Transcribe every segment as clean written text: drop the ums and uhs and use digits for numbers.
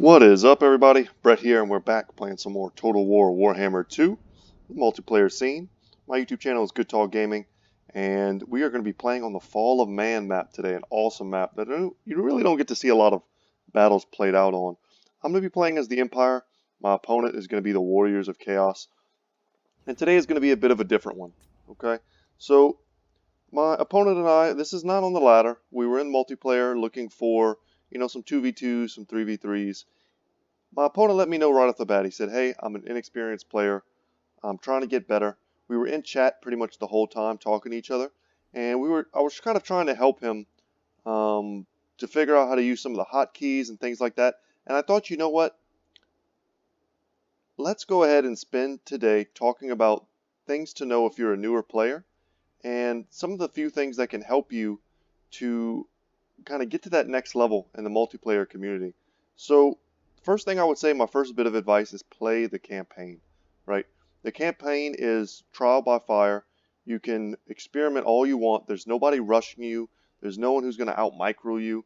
What is up, everybody? Brett here, and we're back playing some more Total War Warhammer 2 multiplayer scene. My YouTube channel is Good Talk Gaming, and we are going to be playing on the Fall of Man map today, an awesome map that you really don't get to see a lot of battles played out on. I'm going to be playing as the Empire. My opponent is going to be the Warriors of Chaos, and today is going to be a bit of a different one. Okay, so my opponent and I, this is not on the ladder. We were in multiplayer looking for some 2v2s, some 3v3s. My opponent let me know right off the bat. He said, hey, I'm an inexperienced player. I'm trying to get better. We were in chat pretty much the whole time talking to each other. And I was kind of trying to help him to figure out how to use some of the hotkeys and things like that. And I thought, you know what? Let's go ahead and spend today talking about things to know if you're a newer player. And some of the few things that can help you to kind of get to that next level in the multiplayer community. So first thing I would say, my first bit of advice is play the campaign, right? The campaign is trial by fire. You can experiment all you want. There's nobody rushing you. There's no one who's going to out micro you,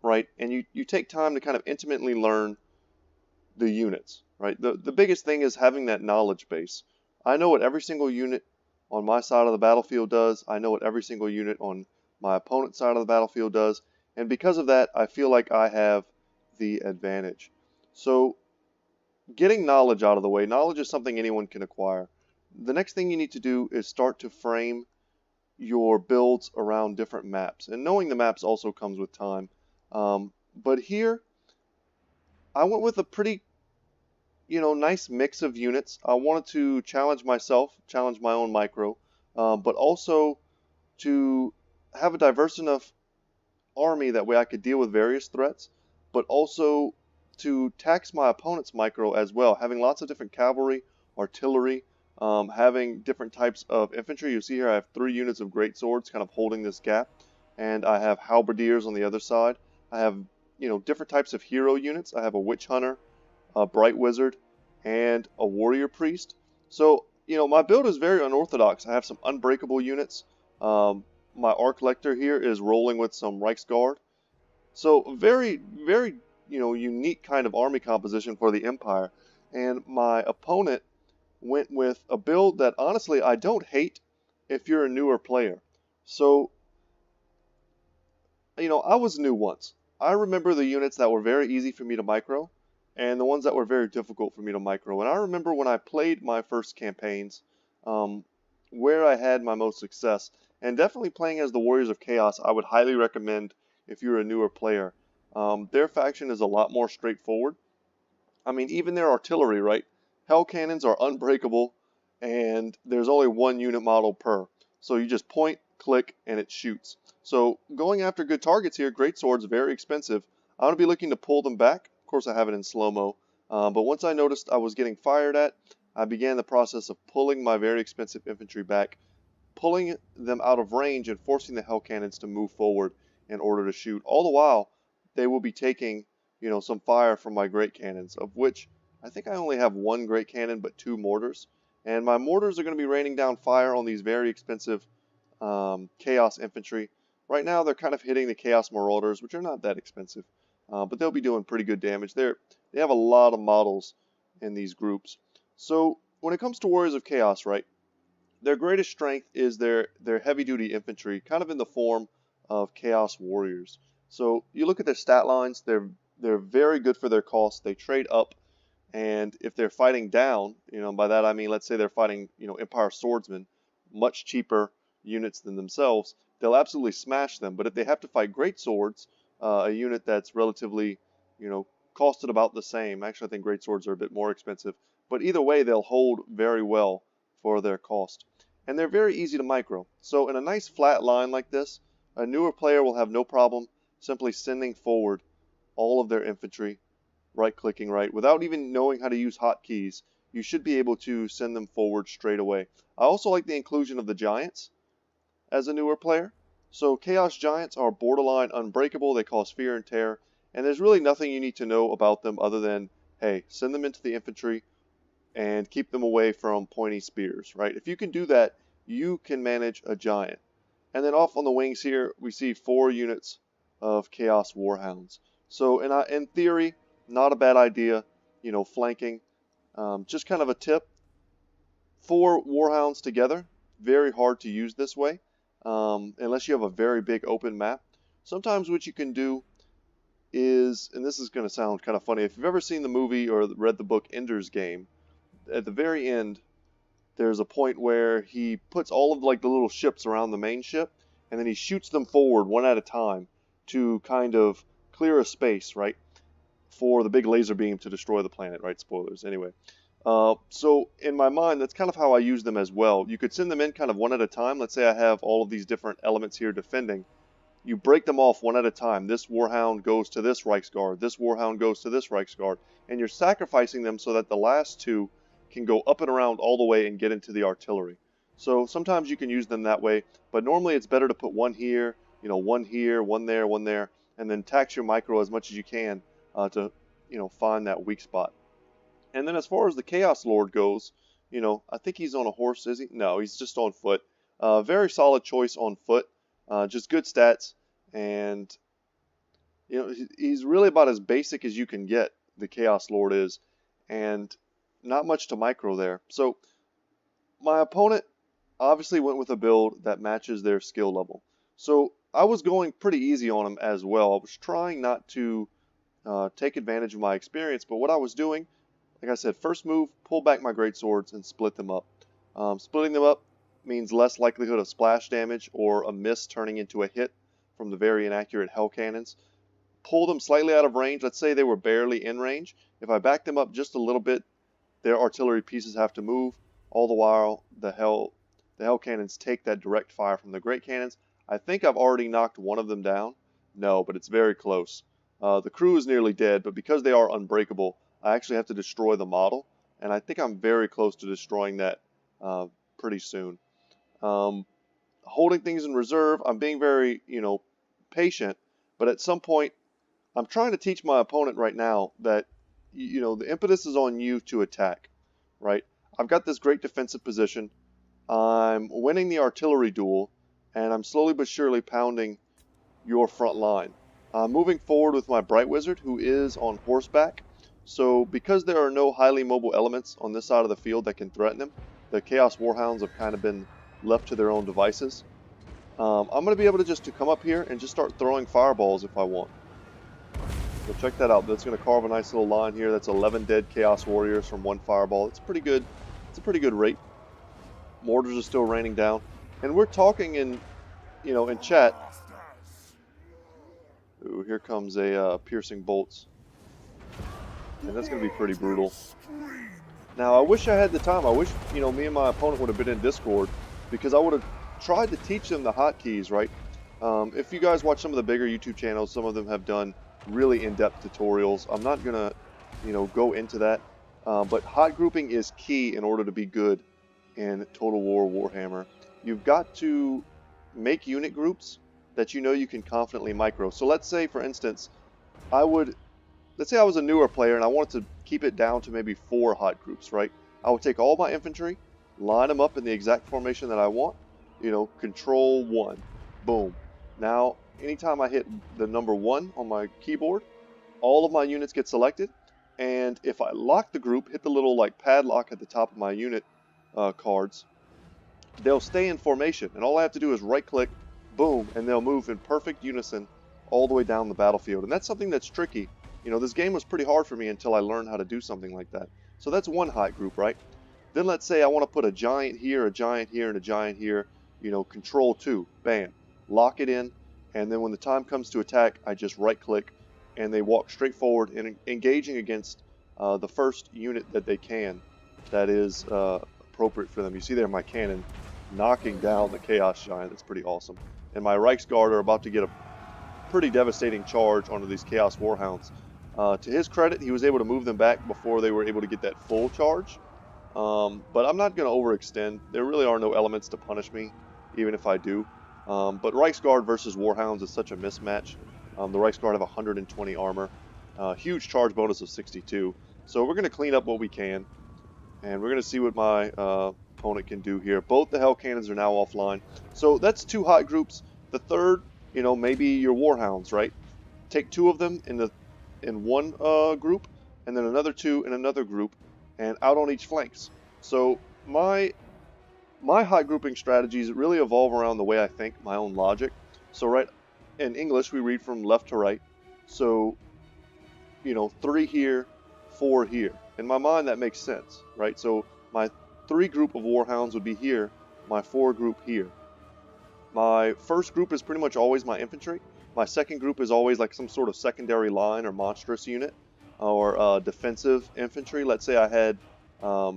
right? And you take time to kind of intimately learn the units, right? The biggest thing is having that knowledge base. I know what every single unit on my side of the battlefield does. I know what every single unit on my opponent's side of the battlefield does. And because of that, I feel like I have the advantage. So getting knowledge out of the way, knowledge is something anyone can acquire. The next thing you need to do is start to frame your builds around different maps. And knowing the maps also comes with time. But here, I went with a pretty nice mix of units. I wanted to challenge myself, challenge my own micro, but also to have a diverse enough army that way I could deal with various threats, but also to tax my opponent's micro as well, having lots of different cavalry, artillery, having different types of infantry. You see here I have 3 units of great swords kind of holding this gap, and I have halberdiers on the other side. I have different types of hero units. I have a witch hunter, a bright wizard, and a warrior priest. So my build is very unorthodox. I have some unbreakable units. My arc lector here is rolling with some Reichsguard. So very, very unique kind of army composition for the Empire. And my opponent went with a build that honestly I don't hate if you're a newer player. So I was new once. I remember the units that were very easy for me to micro and the ones that were very difficult for me to micro. And I remember when I played my first campaigns, where I had my most success. And definitely playing as the Warriors of Chaos, I would highly recommend if you're a newer player. Their faction is a lot more straightforward. I mean, even their artillery, right? Hell cannons are unbreakable, and there's only 1 unit model per. So you just point, click, and it shoots. So going after good targets here, great swords, very expensive. I'm going to be looking to pull them back. Of course, I have it in slow-mo. But once I noticed I was getting fired at, I began the process of pulling my very expensive infantry back, pulling them out of range and forcing the hell cannons to move forward in order to shoot. All the while, they will be taking, some fire from my great cannons, of which I think I only have 1 great cannon but 2 mortars. And my mortars are going to be raining down fire on these very expensive Chaos infantry. Right now, they're kind of hitting the Chaos Marauders, which are not that expensive, but they'll be doing pretty good damage. They have a lot of models in these groups. So when it comes to Warriors of Chaos, right, their greatest strength is their heavy-duty infantry, kind of in the form of Chaos Warriors. So you look at their stat lines, they're very good for their cost. They trade up, and if they're fighting down, by that I mean, let's say they're fighting, Empire Swordsmen, much cheaper units than themselves, they'll absolutely smash them. But if they have to fight Great Swords, a unit that's relatively, costed about the same. Actually, I think Great Swords are a bit more expensive. But either way, they'll hold very well for their cost. And they're very easy to micro. So in a nice flat line like this, a newer player will have no problem simply sending forward all of their infantry, right-clicking right, without even knowing how to use hotkeys. You should be able to send them forward straight away. I also like the inclusion of the giants as a newer player. So Chaos Giants are borderline unbreakable. They cause fear and terror. And there's really nothing you need to know about them other than, hey, send them into the infantry and keep them away from pointy spears, right? If you can do that, you can manage a giant. And then off on the wings here, we see 4 units of Chaos Warhounds. So in theory, not a bad idea, you know, flanking. Just kind of a tip. 4 Warhounds together, very hard to use this way, unless you have a very big open map. Sometimes what you can do is, and this is going to sound kind of funny, if you've ever seen the movie or read the book Ender's Game, at the very end, there's a point where he puts all of like the little ships around the main ship, and then he shoots them forward one at a time to kind of clear a space, right, for the big laser beam to destroy the planet, right? Spoilers, anyway. So in my mind, that's kind of how I use them as well. You could send them in kind of one at a time. Let's say I have all of these different elements here defending. You break them off one at a time. This Warhound goes to this Reichsguard. This Warhound goes to this Reichsguard. And you're sacrificing them so that the last 2 can go up and around all the way and get into the artillery. So sometimes you can use them that way, but normally it's better to put one here, you know, one here, one there, and then tax your micro as much as you can to, you know, find that weak spot. And then as far as the Chaos Lord goes, you know, I think he's on a horse, is he? No, he's just on foot. Very solid choice on foot. Just good stats, and you know, he's really about as basic as you can get, the Chaos Lord is, and not much to micro there. So my opponent obviously went with a build that matches their skill level. So I was going pretty easy on him as well. I was trying not to take advantage of my experience, but what I was doing, like I said, first move, pull back my greatswords and split them up. Splitting them up means less likelihood of splash damage or a miss turning into a hit from the very inaccurate hell cannons. Pull them slightly out of range. Let's say they were barely in range. If I back them up just a little bit, their artillery pieces have to move. All the while, the hell cannons take that direct fire from the great cannons. I think I've already knocked one of them down. No, but it's very close. The crew is nearly dead, but because they are unbreakable, I actually have to destroy the model, and I think I'm very close to destroying that pretty soon. Holding things in reserve, I'm being very, you know, patient, but at some point, I'm trying to teach my opponent right now that, you know, the impetus is on you to attack, right? I've got this great defensive position. I'm winning the artillery duel, and I'm slowly but surely pounding your front line. I'm moving forward with my Bright Wizard, who is on horseback. So because there are no highly mobile elements on this side of the field that can threaten him, the Chaos Warhounds have kind of been left to their own devices. I'm going to be able to come up here and just start throwing fireballs if I want. So check that out. That's going to carve a nice little line here. That's 11 dead Chaos Warriors from 1 fireball. It's pretty good. It's a pretty good rate. Mortars are still raining down. And we're talking in, you know, in chat. Ooh, here comes a piercing bolts. And that's going to be pretty brutal. Now, I wish I had the time. I wish, you know, me and my opponent would have been in Discord, because I would have tried to teach them the hotkeys, right? If you guys watch some of the bigger YouTube channels, some of them have done really in-depth tutorials. I'm not going to, you know, go into that. But hot grouping is key in order to be good in Total War Warhammer. You've got to make unit groups that you know you can confidently micro. So let's say, for instance, let's say I was a newer player and I wanted to keep it down to maybe 4 hot groups, right? I would take all my infantry, line them up in the exact formation that I want, you know, control 1, boom. Now, anytime I hit the number 1 on my keyboard, all of my units get selected, and if I lock the group, hit the little like padlock at the top of my unit cards, they'll stay in formation, and all I have to do is right click, boom, and they'll move in perfect unison all the way down the battlefield. And that's something that's tricky. You know, this game was pretty hard for me until I learned how to do something like that. So that's one hot group, right? Then let's say I want to put a giant here, and a giant here, you know, control 2, bam, lock it in, and then when the time comes to attack, I just right click, and they walk straight forward and engaging against the first unit that they can that is appropriate for them. You see there my cannon knocking down the Chaos Giant. That's pretty awesome. And my Reichsguard are about to get a pretty devastating charge onto these Chaos Warhounds. To his credit, he was able to move them back before they were able to get that full charge. But I'm not going to overextend. There really are no elements to punish me, even if I do. But Reichsguard versus Warhounds is such a mismatch. The Reichsguard have 120 armor, huge charge bonus of 62. So we're going to clean up what we can, and we're going to see what my opponent can do here. Both the Hell Cannons are now offline. So that's 2 hot groups. The third, you know, maybe your Warhounds, right? Take 2 of them in the in one group, and then another 2 in another group, and out on each flanks. So my hot grouping strategies really evolve around the way I think, my own logic. So right in English we read from left to right. So 3 here, 4 here. In my mind that makes sense, right? So my 3 group of warhounds would be here, my 4 group here. My first group is pretty much always my infantry. My second group is always like some sort of secondary line or monstrous unit or defensive infantry. Let's say I had a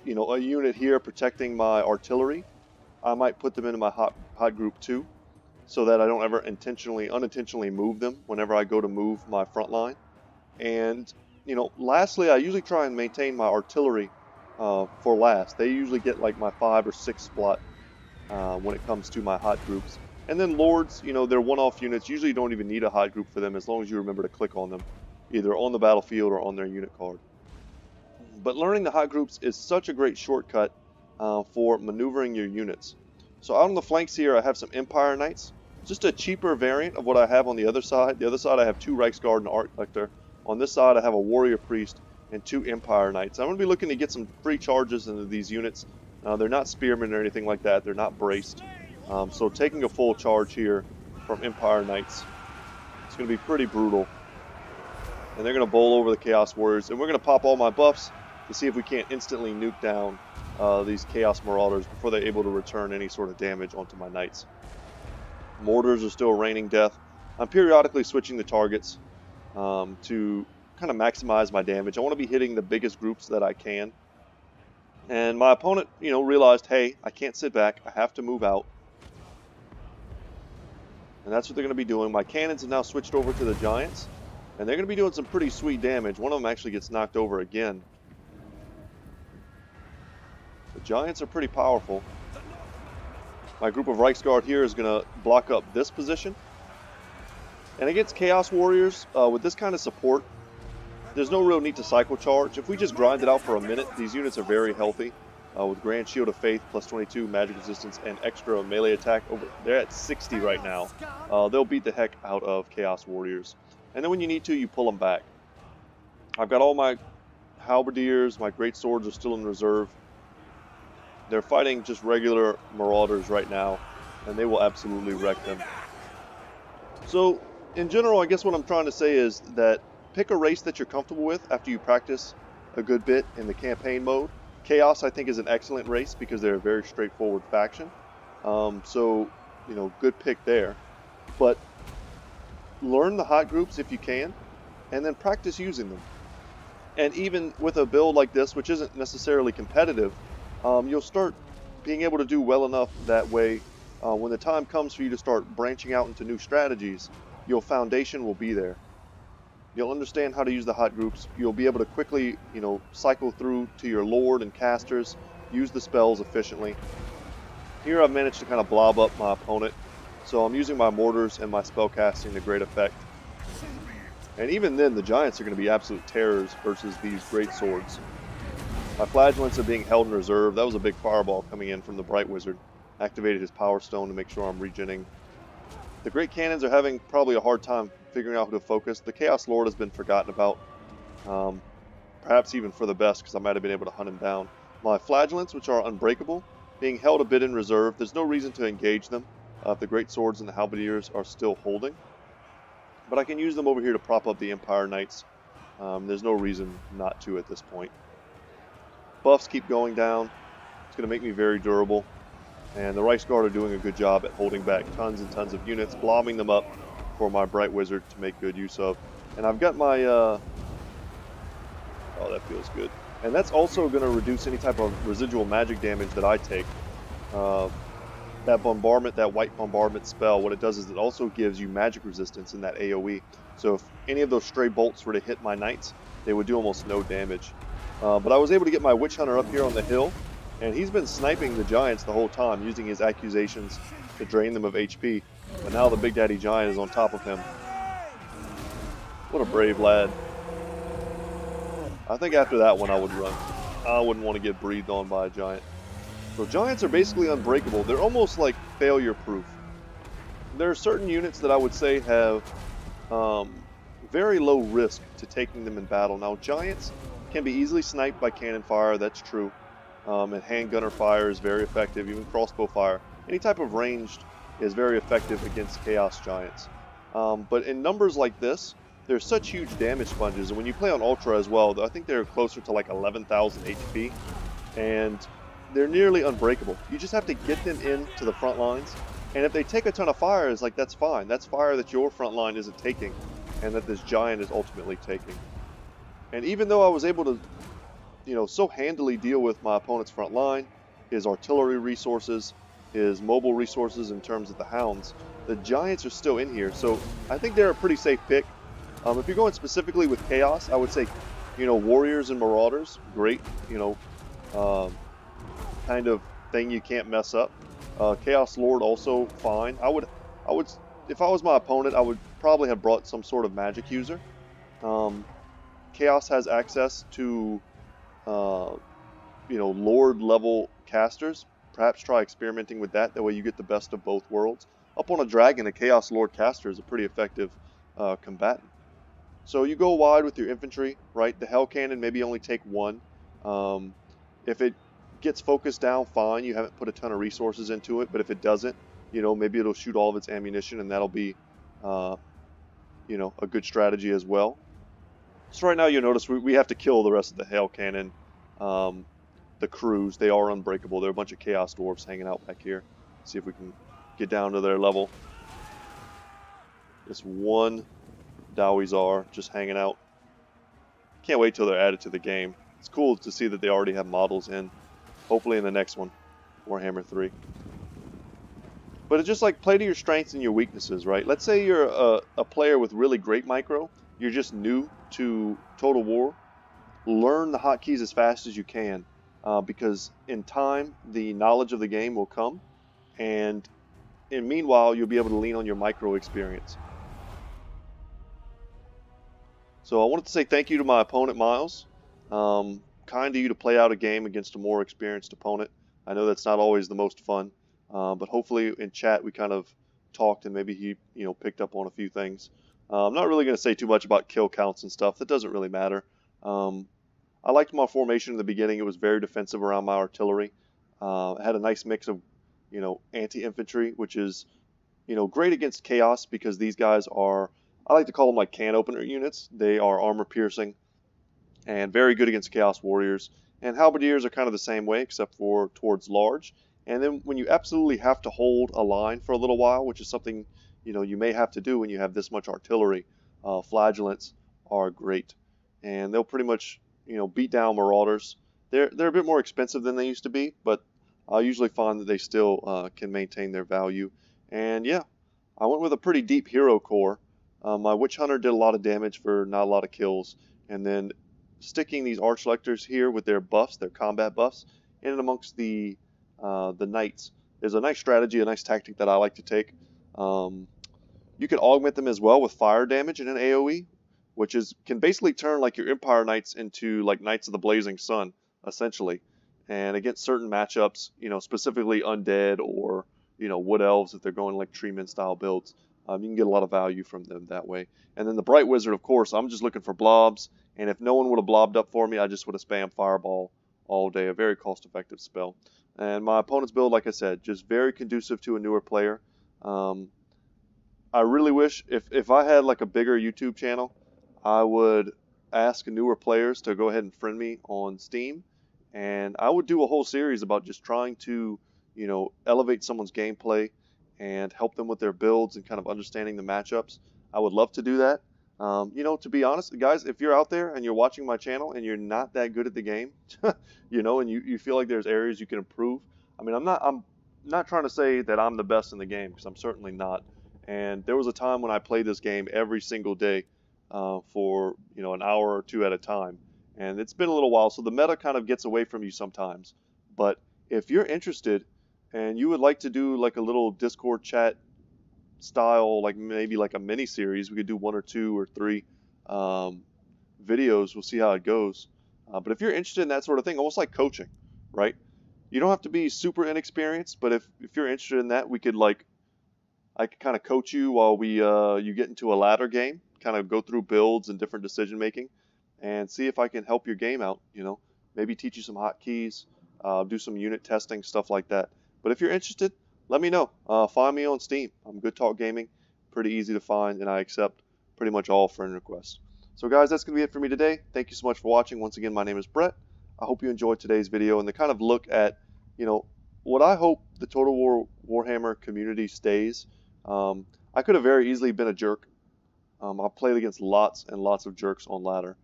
unit here protecting my artillery. I might put them into my hot group 2 so that I don't ever unintentionally move them whenever I go to move my front line. And lastly, I usually try and maintain my artillery for last. They usually get like my 5 or 6 spot when it comes to my hot groups. And then lords, they're one-off units. Usually you don't even need a hot group for them as long as you remember to click on them, either on the battlefield or on their unit card. But learning the hot groups is such a great shortcut for maneuvering your units. So out on the flanks here, I have some Empire Knights. Just a cheaper variant of what I have on the other side. The other side I have 2 Reichsguard and Art Lector. On this side I have a Warrior Priest and 2 Empire Knights. I'm going to be looking to get some free charges into these units. They're not spearmen or anything like that. They're not braced. So taking a full charge here from Empire Knights, it's going to be pretty brutal. And they're going to bowl over the Chaos Warriors. And we're going to pop all my buffs to see if we can't instantly nuke down these Chaos Marauders before they're able to return any sort of damage onto my Knights. Mortars are still raining death. I'm periodically switching the targets to kind of maximize my damage. I want to be hitting the biggest groups that I can. And my opponent, realized, hey, I can't sit back. I have to move out. And that's what they're going to be doing. My cannons have now switched over to the Giants. And they're going to be doing some pretty sweet damage. One of them actually gets knocked over again. The Giants are pretty powerful. My group of Reichsguard here is going to block up this position. And against Chaos Warriors, with this kind of support, there's no real need to cycle charge. If we just grind it out for a minute, these units are very healthy. With Grand Shield of Faith, plus 22, magic resistance, and extra melee attack. They're at 60 right now. They'll beat the heck out of Chaos Warriors. And then when you need to, you pull them back. I've got all my halberdiers, my great swords are still in reserve. They're fighting just regular marauders right now, and they will absolutely wreck them. So, in general, I guess what I'm trying to say is that pick a race that you're comfortable with after you practice a good bit in the campaign mode. Chaos, I think, is an excellent race because they're a very straightforward faction. So, good pick there. But learn the hot groups if you can, and then practice using them. And even with a build like this, which isn't necessarily competitive, you'll start being able to do well enough that way when the time comes for you to start branching out into new strategies, your foundation will be there. You'll understand how to use the hot groups. You'll be able to quickly, cycle through to your Lord and casters, use the spells efficiently. Here I've managed to kind of blob up my opponent, so I'm using my mortars and my spellcasting to great effect. And even then, the Giants are going to be absolute terrors versus these great swords. My flagellants are being held in reserve. That was a big fireball coming in from the Bright Wizard. Activated his Power Stone to make sure I'm regenning. The Great Cannons are having probably a hard time figuring out who to focus. The Chaos Lord has been forgotten about. Perhaps even for the best, because I might have been able to hunt him down. My flagellants, which are unbreakable, being held a bit in reserve. There's no reason to engage them if the Great Swords and the Halberdiers are still holding. But I can use them over here to prop up the Empire Knights. There's no reason not to at this point. Buffs keep going down. It's going to make me very durable. And the Reichsguard are doing a good job at holding back tons and tons of units, blobbing them up for my Bright Wizard to make good use of. And I've got my... oh, that feels good. And that's also going to reduce any type of residual magic damage that I take. That bombardment, that white bombardment spell, what it does is it also gives you magic resistance in that AoE. So if any of those stray bolts were to hit my knights, they would do almost no damage. But I was able to get my Witch Hunter up here on the hill, and he's been sniping the Giants the whole time, using his accusations to drain them of HP. But now the Big Daddy Giant is on top of him. What a brave lad. I think after that one I would run. I wouldn't want to get breathed on by a Giant. So Giants are basically unbreakable. They're almost like failure proof. There are certain units that I would say have very low risk to taking them in battle. Now, giants can be easily sniped by cannon fire, that's true. And handgunner fire is very effective, even crossbow fire. Any type of ranged is very effective against chaos giants. But in numbers like this, there's such huge damage sponges, and when you play on Ultra as well, I think they're closer to like 11,000 HP, and they're nearly unbreakable. You just have to get them into the front lines, and if they take a ton of fire, it's like, that's fine. That's fire that your front line isn't taking, and that this giant is ultimately taking. And even though I was able to, so handily deal with my opponent's front line, his artillery resources, his mobile resources in terms of the hounds, the giants are still in here, so I think they're a pretty safe pick. If you're going specifically with chaos, I would say, warriors and marauders, great, kind of thing you can't mess up. Chaos Lord also fine. I would, if I was my opponent, I would probably have brought some sort of magic user. Chaos has access to, Lord level casters. Perhaps try experimenting with that. That way you get the best of both worlds. Up on a dragon, a Chaos Lord caster is a pretty effective combatant. So you go wide with your infantry, right? The Hell Cannon maybe only take one. If it gets focused down, fine. You haven't put a ton of resources into it. But if it doesn't, maybe it'll shoot all of its ammunition, and that'll be, a good strategy as well. So right now you'll notice we have to kill the rest of the Hell Cannon. The crews, they are unbreakable. There are a bunch of Chaos Dwarves hanging out back here. See if we can get down to their level. This one Dowizar just hanging out. Can't wait till they're added to the game. It's cool to see that they already have models in. Hopefully in the next one, Warhammer 3. But it's just like, play to your strengths and your weaknesses, right? Let's say you're a player with really great micro. You're just new to Total War. Learn the hotkeys as fast as you can. Because in time, the knowledge of the game will come. And meanwhile, you'll be able to lean on your micro experience. So I wanted to say thank you to my opponent, Miles. Kind of you to play out a game against a more experienced opponent. I know that's not always the most fun, but hopefully in chat we kind of talked and maybe he picked up on a few things. I'm not really going to say too much about kill counts and stuff. That doesn't really matter. I liked my formation in the beginning. It was very defensive around my artillery. It had a nice mix of anti-infantry, which is great against chaos because these guys are, I like to call them like can opener units. They are armor piercing and very good against chaos warriors. And halberdiers are kind of the same way, except for towards large. And then when you absolutely have to hold a line for a little while, which is something you may have to do when you have this much artillery, flagellants are great, and they'll pretty much beat down marauders. They're a bit more expensive than they used to be, but I usually find that they still can maintain their value. And yeah, I went with a pretty deep hero core. My Witch Hunter did a lot of damage for not a lot of kills, and then sticking these Arch Lectors here with their buffs, their combat buffs, in and amongst the Knights is a nice strategy, a nice tactic that I like to take. You can augment them as well with fire damage in an AoE, which can basically turn like your Empire Knights into like Knights of the Blazing Sun, essentially. And against certain matchups, specifically undead or wood elves, if they're going like treeman style builds, you can get a lot of value from them that way. And then the Bright Wizard, of course, I'm just looking for blobs, and if no one would have blobbed up for me, I just would have spammed Fireball all day. A very cost-effective spell. And my opponent's build, like I said, just very conducive to a newer player. I really wish, if I had like a bigger YouTube channel, I would ask newer players to go ahead and friend me on Steam, and I would do a whole series about just trying to, elevate someone's gameplay and help them with their builds and kind of understanding the matchups. I would love to do that. To be honest, guys, if you're out there and you're watching my channel and you're not that good at the game, and you feel like there's areas you can improve. I mean, I'm not trying to say that I'm the best in the game, because I'm certainly not. And there was a time when I played this game every single day for an hour or two at a time, and it's been a little while, so the meta kind of gets away from you sometimes. But if you're interested and you would like to do like a little Discord chat style, like maybe like a mini series, we could do 1 or 2 or 3 videos. We'll see how it goes. But if you're interested in that sort of thing, almost like coaching, right? You don't have to be super inexperienced, but if you're interested in that, we could, like, I can kind of coach you while you get into a ladder game, kind of go through builds and different decision making, and see if I can help your game out. Maybe teach you some hotkeys, do some unit testing, stuff like that. But if you're interested, let me know. Find me on Steam. I'm Good Talk Gaming, pretty easy to find, and I accept pretty much all friend requests. So guys, that's going to be it for me today. Thank you so much for watching. Once again, my name is Brett. I hope you enjoyed today's video and the kind of look at, what I hope the Total War Warhammer community stays. I could have very easily been a jerk. I've played against lots and lots of jerks on ladder.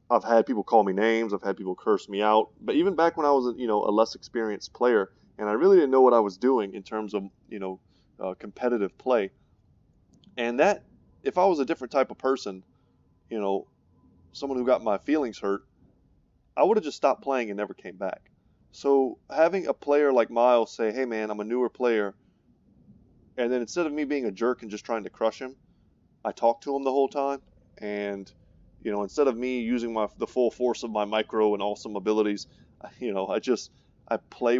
I've had people call me names. I've had people curse me out. But even back when I was, a less experienced player, and I really didn't know what I was doing in terms of, competitive play. And that, if I was a different type of person, someone who got my feelings hurt, I would have just stopped playing and never came back. So having a player like Miles say, hey man, I'm a newer player, and then instead of me being a jerk and just trying to crush him, I talk to him the whole time, and instead of me using the full force of my micro and awesome abilities, I play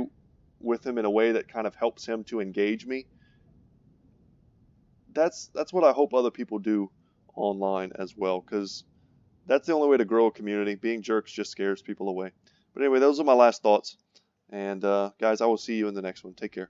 with him in a way that kind of helps him to engage me. That's what I hope other people do online as well, because that's the only way to grow a community. Being jerks just scares people away. But anyway, those are my last thoughts. And guys, I will see you in the next one. Take care.